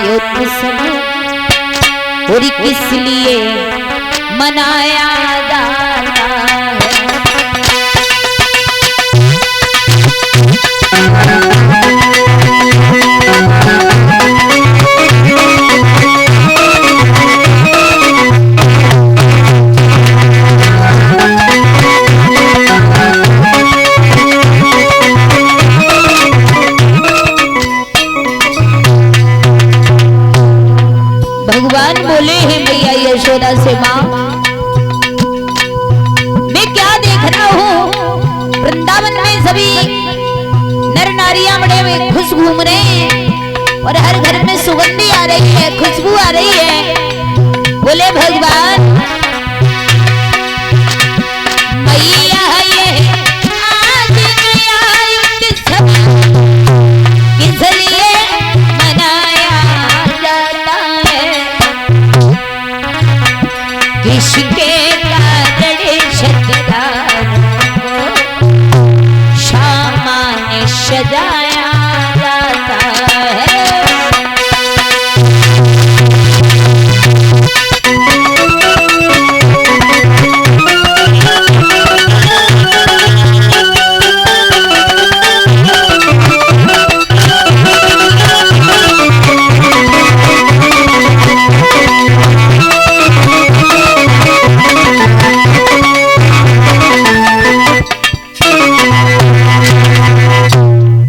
उत्सव और किस लिए मनाया जाता है। भगवान बोले हैं मैया यशोदा से, माँ मैं क्या देख रहा हूँ, वृंदावन में सभी नर नारियां बड़े हुए खुश घूम रहे हैं और हर घर में सुगंधी आ रही है, खुशबू आ रही है। बोले भगवान मैया ये आज नया उत्सव किस लिए मनाया जाता है, किसके कारण सत्कार श्यामा ने सजाया जाता है।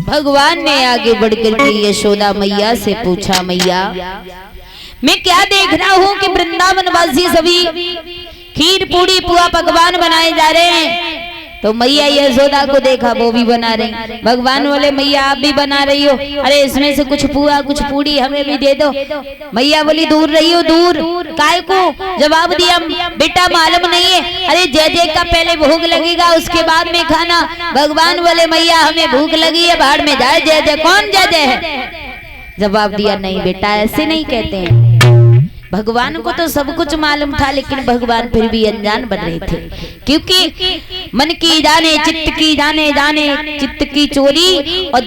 भगवान ने आगे बढ़कर के यशोदा मैया से पूछा, मैया मैं क्या देख रहा हूँ कि वृंदावन वासी सभी खीर पूड़ी पुआ पकवान बनाए जा रहे हैं। तो मैया यशोदा को देखा, वो भी बना रही। भगवान बोले मैया आप भी बना रही हो, अरे इसमें से कुछ पुआ कुछ पूड़ी हमें भी दे दो। मैया बोली दूर रही हो, दूर काय को। जवाब दिया बेटा मालूम नहीं है, अरे जय जय का पहले भोग लगेगा उसके बाद में खाना। भगवान बोले मैया हमें भूख लगी है, बाहर में जाए जय जय, कौन जय जय है। जवाब दिया नहीं बेटा ऐसे नहीं कहते हैं। भगवान को तो सब कुछ मालूम था, लेकिन भगवान फिर भी अनजान बन रहे थे, क्योंकि मन की जाने चित्त की जाने जाने चित्त की चोरी, और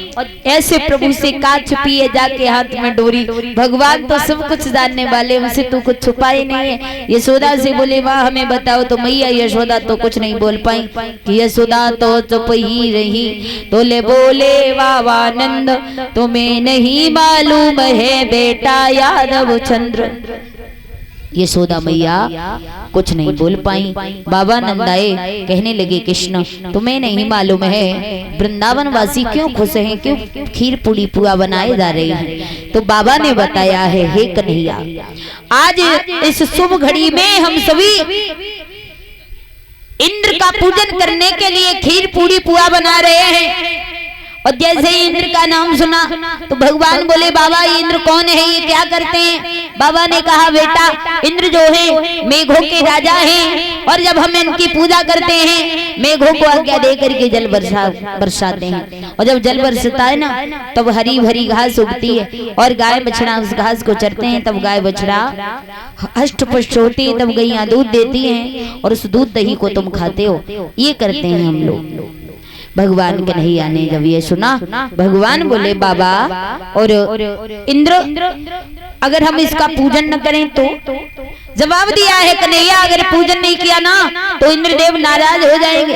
ऐसे प्रभु से काछ पिए जाके हाथ में डोरी। भगवान तो सब कुछ जानने वाले, उनसे तो कुछ छुपाए नहीं है। यशोदा से बोले वाह हमें बताओ, तो मैया यशोदा तो कुछ नहीं बोल पाई कि यशोदा तो चुप ही रही। तोले बोले वाह आनंद तुम्हें नहीं मालूम है बेटा यादव चंद्र। यशोदा मैया कुछ नहीं बोल पाई। बाबा नंद आए, कहने लगे कृष्ण तुम्हें नहीं मालूम है वृंदावन वासी क्यों खुश हैं, क्यों खीर पूड़ी पुआ बनाए जा रहे हैं। तो बाबा ने बताया है, हे कन्हैया आज इस शुभ घड़ी में हम सभी इंद्र का पूजन करने के लिए खीर पूड़ी पुआ बना रहे हैं। और जैसे ही इंद्र का नाम सुना तो भगवान बोले बाबा ये इंद्र कौन है, ये क्या करते हैं। बाबा ने कहा बेटा इंद्र जो है मेघों के राजा हैं, और जब हम इनकी पूजा करते हैं मेघों को आज्ञा दे करके जल बरसाते हैं। और जब जल बरसता है ना तब हरी भरी घास उगती है, और गाय बछड़ा उस घास को चरते हैं। तब गाय बछड़ा हष्ट पुष्ट होती है, तब गैया दूध देती हैं, और उस दूध दही को तुम खाते हो। ये करते हैं हम लोग। भगवान कन्हैया ने जब ये सुना, भगवान बोले बाबा और इंद्र अगर हम इसका पूजन न करें तो। जवाब दिया है कन्हैया अगर पूजन नहीं किया ना तो इंद्रदेव नाराज हो जाएंगे।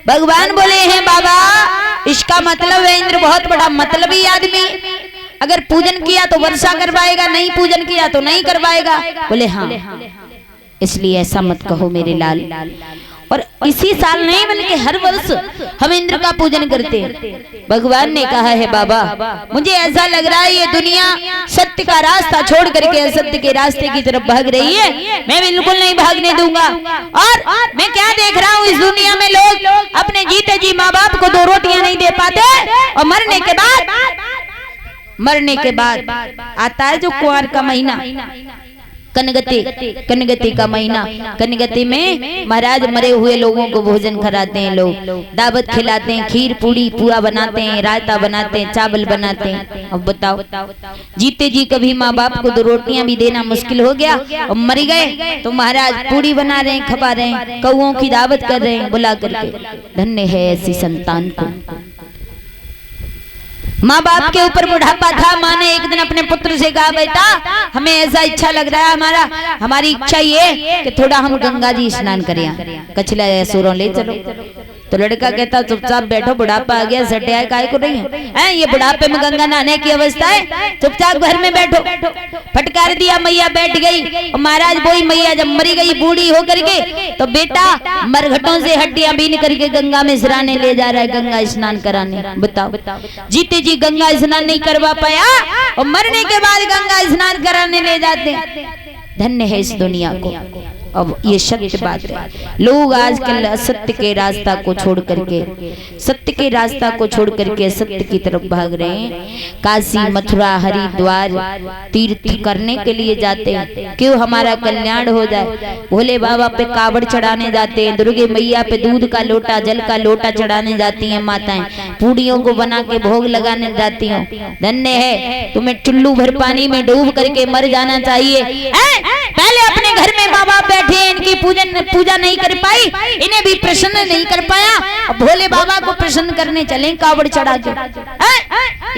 भगवान बोले हैं बाबा इसका मतलब है इंद्र बहुत बड़ा मतलबी आदमी, अगर पूजन किया तो वर्षा करवाएगा, नहीं पूजन किया तो नहीं करवाएगा। बोले हाँ इसलिए ऐसा मत कहो मेरे लाल। और इसी साल नहीं बल्कि हर वर्ष हम इंद्र का पूजन करते हैं। भगवान ने कहा है बाबा मुझे ऐसा लग रहा है ये दुनिया सत्य का रास्ता छोड़ करके असत्य के रास्ते की तरफ भाग रही है, मैं बिल्कुल नहीं भागने दूंगा। और मैं क्या देख रहा हूँ इस दुनिया में लोग अपने जीते जी माँ बाप को 2 रोटियां नहीं दे पाते, और मरने के बाद आता है जो कुंवर का महीना कनगति का महीना। कनगति में महाराज मरे हुए लोगों को भोजन कराते हैं, लोग दावत खिलाते हैं, खीर पूड़ी पुआ बनाते हैं, रायता बनाते हैं, चावल बनाते हैं। अब बताओ जीते जी कभी माँ बाप को 2 रोटियां भी देना मुश्किल हो गया, और मर गए तो महाराज पूड़ी बना रहे हैं, खपा रहे हैं, कौओं की दावत कर रहे हैं बुला करके। धन्य है ऐसी संतान को। माँ बाप के ऊपर बुढ़ापा था, माँ ने एक दिन अपने पुत्र से कहा बेटा हमें ऐसा इच्छा लग रहा है, हमारी इच्छा ये कि थोड़ा हम गंगा जी स्नान करें, कछला सुरों ले चलो। तो लड़का कहता चुपचाप बैठो, बुढ़ापा आ गया, सटिया काय को नहीं है, ये बुढ़ापे में गंगा नहाने की अवस्था है, चुपचाप घर में बैठो। फटकार दिया, मैया बैठ गई। और महाराज वही मैया जब मरी गई बूढ़ी होकर के, तो बेटा मरघटों से हड्डियां बीन करके गंगा में सिराने ले जा रहा है, गंगा स्नान कराने। बताओ, जीते जी गंगा स्नान नहीं करवा पाया और मरने के बाद गंगा स्नान कराने ले जाते। धन्य है इस दुनिया को। अब ये सत्य बात है, लोग आजकल असत्य के रास्ता को छोड़ करके, सत्य के रास्ता को छोड़ करके असत्य की तरफ भाग रहे हैं। काशी मथुरा हरिद्वार तीर्थ करने के लिए जाते हैं, क्यों? हमारा कल्याण हो जाए। भोले बाबा पे कावड़ चढ़ाने जाते हैं, दुर्गे मैया पे दूध का लोटा जल का लोटा चढ़ाने जाती हैं माताएं, पूड़ियों को बना के भोग लगाने जाती हूँ। धन्य है, तुम्हें चुल्लू भर पानी में डूब करके मर जाना चाहिए। पहले अपने घर में माँ बाप बैठे, इनकी पूजा नहीं कर पाई, इन्हें भी प्रसन्न नहीं कर पाया, भोले बाबा को प्रसन्न करने चले कावड़ चढ़ा के।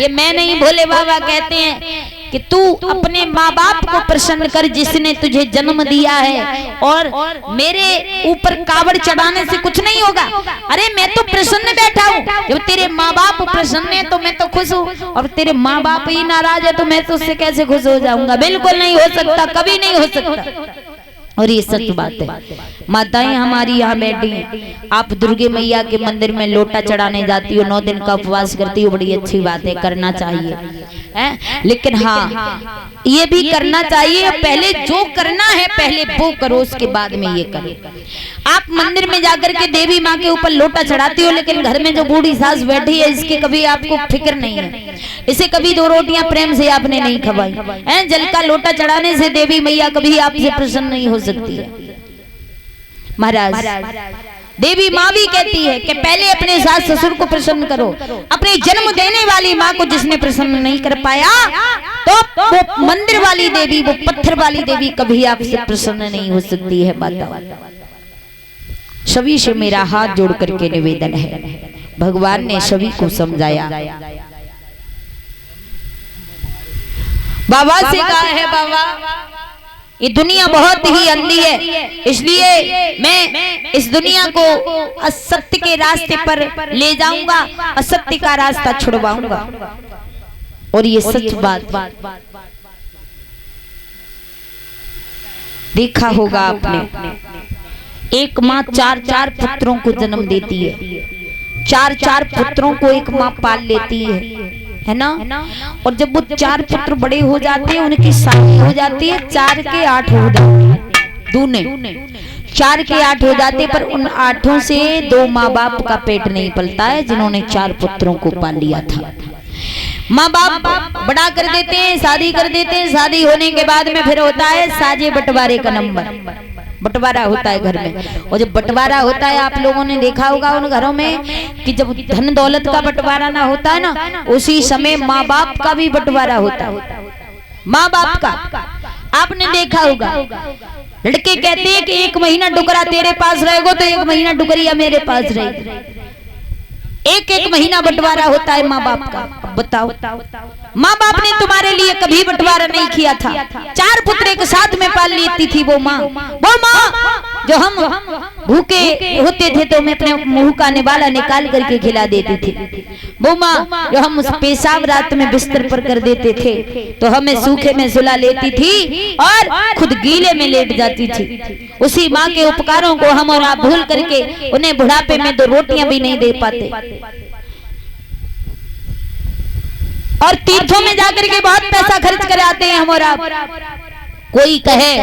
ये मैं नहीं, भोले बाबा कहते हैं कि तू अपने माँ बाप को प्रसन्न कर जिसने तुझे जन्म दिया है, और मेरे ऊपर कावड़ चढ़ाने से कुछ नहीं होगा। अरे मैं तो प्रसन्न बैठा हूँ, जब तेरे माँ बाप प्रसन्न है तो मैं तो खुश हूँ, और तेरे माँ बाप ही नाराज है तो मैं तो उससे कैसे खुश हो जाऊंगा? बिल्कुल नहीं हो सकता, कभी नहीं हो सकता। और ये सत्य बात है। माताएं हमारी यहाँ बैठी हैं, आप दुर्गे मैया के मंदिर में लोटा चढ़ाने जाती हो, 9 दिन का उपवास करती हो, बड़ी अच्छी बात है, करना चाहिए है। लेकिन हाँ, ये भी करना चाहिए, पहले जो करना है पहले वो करो, उसके बाद में ये करो। आप मंदिर में जाकर के देवी माँ के ऊपर लोटा चढ़ाती हो, लेकिन घर में जो बूढ़ी सास बैठी है इसकी कभी आपको फिक्र नहीं है, इसे कभी 2 रोटियां प्रेम से आपने नहीं खवाई है। जल का लोटा चढ़ाने से देवी मैया कभी आपसे प्रसन्न नहीं हो सकती है। महाराज देवी माँ भी कहती है कि पहले अपने सास ससुर को प्रसन्न करो, अपने जन्म देने वाली माँ को जिसने प्रसन्न नहीं कर पाया, तो वो मंदिर वाली देवी, वो पत्थर वाली देवी कभी आपसे प्रसन्न नहीं हो सकती है। माता सभी से मेरा हाथ जोड़ करके निवेदन है, भगवान ने सभी को समझाया। बाबा से कहा है, बाबा ये दुनिया बहुत ही अंधी है, इसलिए मैं इस दुनिया को असत्य के रास्ते पर ले जाऊंगा, असत्य का रास्ता छुड़वाऊंगा। और ये सच बात देखा होगा आपने, एक माँ 4-4 पुत्रों को जन्म देती है, 4-4 पुत्रों को एक माँ पाल लेती है ना। और जब वो 4 पुत्र बड़े हो जाते हैं, उनकी शादी हो जाती है, 4 के 8 हो जाते हैं, दूने 4 के 8 हो जाते, पर उन 8 से 2 माँ बाप का पेट नहीं पलता है, जिन्होंने 4 पुत्रों को पाल लिया था। माँ बाप बड़ा कर देते हैं, शादी कर देते हैं, शादी होने के बाद में फिर होता है साजे बंटवारे का नंबर, बंटवारा होता है घर में। और जब बंटवारा होता है, आप लोगों ने देखा होगा उन घरों में कि जब धन दौलत का बंटवारा ना होता है ना, उसी समय माँ बाप का भी बंटवारा होता है। माँ बाप का आपने देखा होगा, लड़के कहते हैं कि 1 महीना डुकरा तेरे पास रहेगा तो 1 महीना डुकरिया मेरे पास रहेगी, 1-1 महीना बंटवारा होता है माँ बाप का। बताओ, माँ बाप ने तुम्हारे लिए कभी बंटवारा नहीं किया था, 4 पुत्र एक साथ में पाल लेती थी वो माँ जो हम भूखे होते थे तो मैं अपने मुंह का निवाला निकाल करके खिला देती थी, वो माँ जो हम पेशाब रात में बिस्तर पर कर देते थे तो हमें सूखे में सुला लेती थी और खुद गीले में लेट जाती थी। उसी माँ के उपकारों को हम और आप भूल करके उन्हें बुढ़ापे में 2 रोटियां भी नहीं दे पाते, और तीर्थों में जाकर के बहुत पैसा खर्च कर आते हैं हम और आप। कोई कहे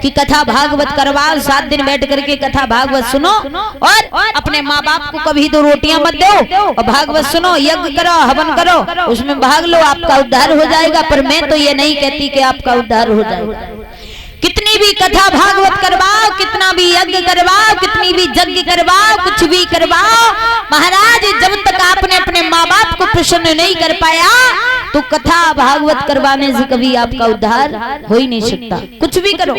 कि कथा भागवत करवाओ, 7 दिन बैठ करके कथा भागवत सुनो और अपने माँ बाप को कभी 2 रोटियां मत दो और भागवत सुनो, यज्ञ करो, हवन करो, उसमें भाग लो, आपका उद्धार हो जाएगा। पर मैं तो ये नहीं कहती कि आपका उद्धार हो जाएगा। कितनी भी कथा भागवत करवाओ, कितना भी यज्ञ करवाओ, कितनी भी यज्ञ करवाओ, कुछ भी करवाओ, महाराज जब तक आपने अपने माँ बाप को प्रसन्न नहीं कर पाया तो कथा भागवत करवाने से कभी आपका उद्धार हो ही नहीं सकता। कुछ भी करो,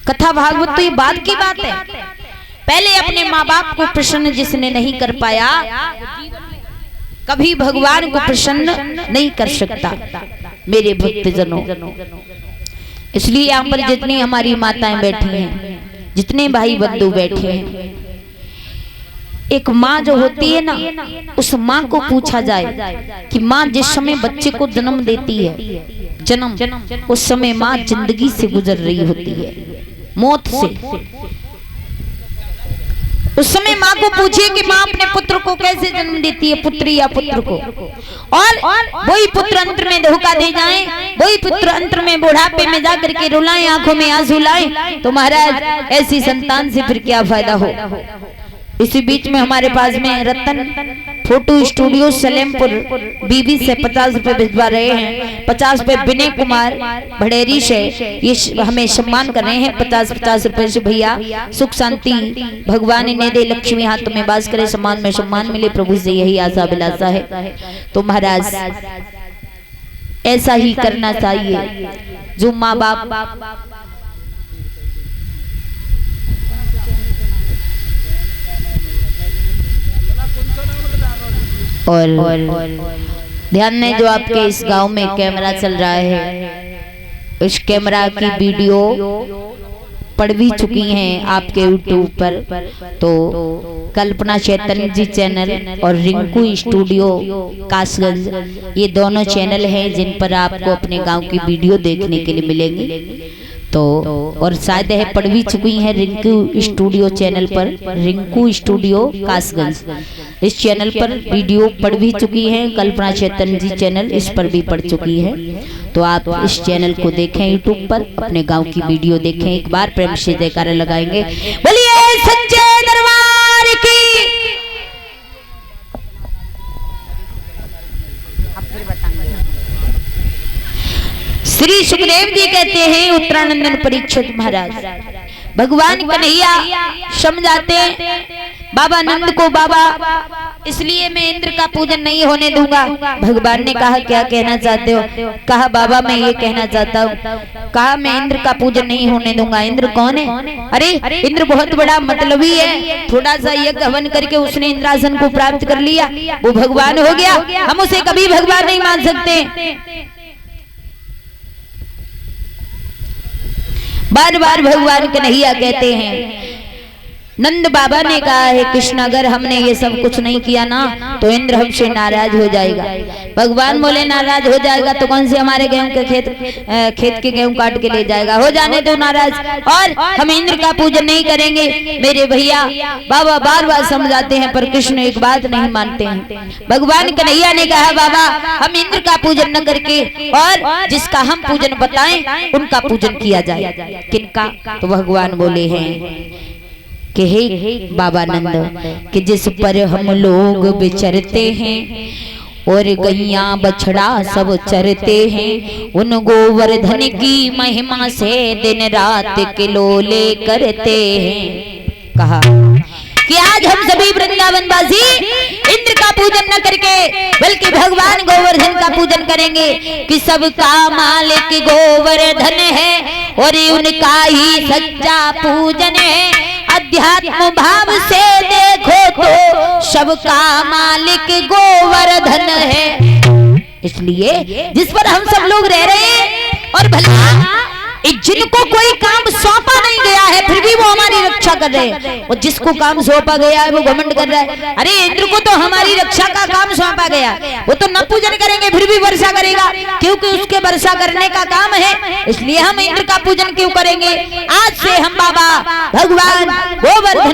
कथा भागवत तो ये बात की बात है। पहले अपने माँ बाप को प्रसन्न जिसने नहीं कर पाया, कभी भगवान को प्रसन्न नहीं कर सकता मेरे भक्तजनों। इसलिए यहाँ पर जितनी हमारी माताएं बैठी हैं, जितने भाई बंधु बैठे हैं, एक माँ जो होती है ना, उस माँ को पूछा जाए कि माँ जिस समय बच्चे को जन्म देती है, जन्म उस समय माँ जिंदगी से गुजर रही होती है, मौत से। उस समय माँ को पूछिए कि माँ अपने पुत्र को कैसे जन्म देती है, पुत्री या पुत्र को, और वही पुत्र अंत में धोखा दे जाए, वही पुत्र अंत में बुढ़ापे में जाकर के रुलाएं, आंखों में आंसू लाएं, तो महाराज ऐसी संतान से फिर क्या फायदा हो। इसी बीच में हमारे पास में रतन फोटो स्टूडियो सलेमपुर बीबी से 50 रुपए भिजवा रहे हैं। 50 रुपए विनय कुमार भड़ेरी से ये हमें सम्मान कर रहे हैं 50-50 रुपए से। भैया सुख शांति भगवान ने दे, लक्ष्मी हाथ में बास करे, सम्मान में सम्मान मिले, प्रभु से यही आशा अभिलाषा है। तो महाराज ऐसा ही करना चाहिए। जो माँ बाप और ध्यान दें, जो आपके इस गांव में कैमरा चल रहा है, उस कैमरा की वीडियो पड़ भी चुकी हैं आपके यूट्यूब पर। तो कल्पना चैतन्य जी चैनल और रिंकू स्टूडियो कासगंज, ये दोनों चैनल हैं जिन पर आपको अपने गांव की वीडियो देखने के लिए मिलेंगी। तो और शायद है पड़ भी चुकी है रिंकू स्टूडियो चैनल पर, रिंकू स्टूडियो कासगंज, इस चैनल पर वीडियो पड़ भी चुकी है। कल्पना चैतन्य जी चैनल इस पर भी पड़ चुकी है। तो आप इस चैनल को देखें यूट्यूब पर, अपने गांव की वीडियो देखें। एक बार प्रेम से जयकारा लगाएंगे, बोलिए सच्चे दरबार की। श्री सुखदेव जी कहते हैं, उत्तरानंदन परीक्षित महाराज भगवान कन्हैया समझाते बाबा नंद को, बाबा इसलिए मैं इंद्र का पूजन नहीं होने दूंगा। भगवान ने कहा क्या कहना चाहते हो? कहा बाबा मैं ये कहना चाहता हूँ। कहा मैं इंद्र का पूजन नहीं होने दूंगा। इंद्र कौन है? अरे इंद्र बहुत बड़ा मतलबी है, थोड़ा सा यज्ञ हवन करके उसने इंद्रासन को प्राप्त कर लिया, वो भगवान हो गया। हम उसे कभी भगवान नहीं मान सकते। बार बार भगवान कन्हैया कहते हैं, नंद बाबा ने कहा है कृष्ण अगर हमने ये सब कुछ नहीं किया ना तो इंद्र हमसे नाराज हो जाएगा। भगवान बोले नाराज हो जाएगा तो कौन से हमारे गेहूं के खेत के गेहूं काट के ले जाएगा, हो जाने दो नाराज, और हम इंद्र का पूजन नहीं करेंगे। मेरे भैया बाबा बार बार समझाते हैं पर कृष्ण एक बात नहीं मानते हैं। भगवान कन्हैया ने कहा बाबा हम इंद्र का पूजन न करके और जिसका हम पूजन बताएं उनका पूजन किया जाए। किनका? तो भगवान बोले हैं कि हे बाबा नंद कि जिस पर हम लोग विचरते हैं और गैया बछड़ा सब चरते हैं, उन गोवर्धन की महिमा से दिन रात किलोले करते हैं। कहा कि आज हम सभी वृंदावनवासी इंद्र का पूजन न करके बल्कि भगवान गोवर्धन का पूजन करेंगे कि सबका मालिक गोवर्धन है और उनका ही सच्चा पूजन है। अध्यात्म भाव से देखो तो सबका मालिक गोवर्धन है। इसलिए जिस पर हम सब लोग रह रहे हैं और भला जिनको कोई काम सौंपा नहीं गया है फिर भी वो हमारी रक्षा कर रहे हैं, और जिसको काम सौंपा गया है वो घमंड कर रहा है। अरे इंद्र को तो हमारी रक्षा का काम सौंपा गया, वो तो न पूजन करेंगे फिर भी वर्षा करेगा, क्योंकि उसके वर्षा करने का काम है। इसलिए हम इंद्र का पूजन क्यों करेंगे? आज से हम बाबा भगवान गोवर्धन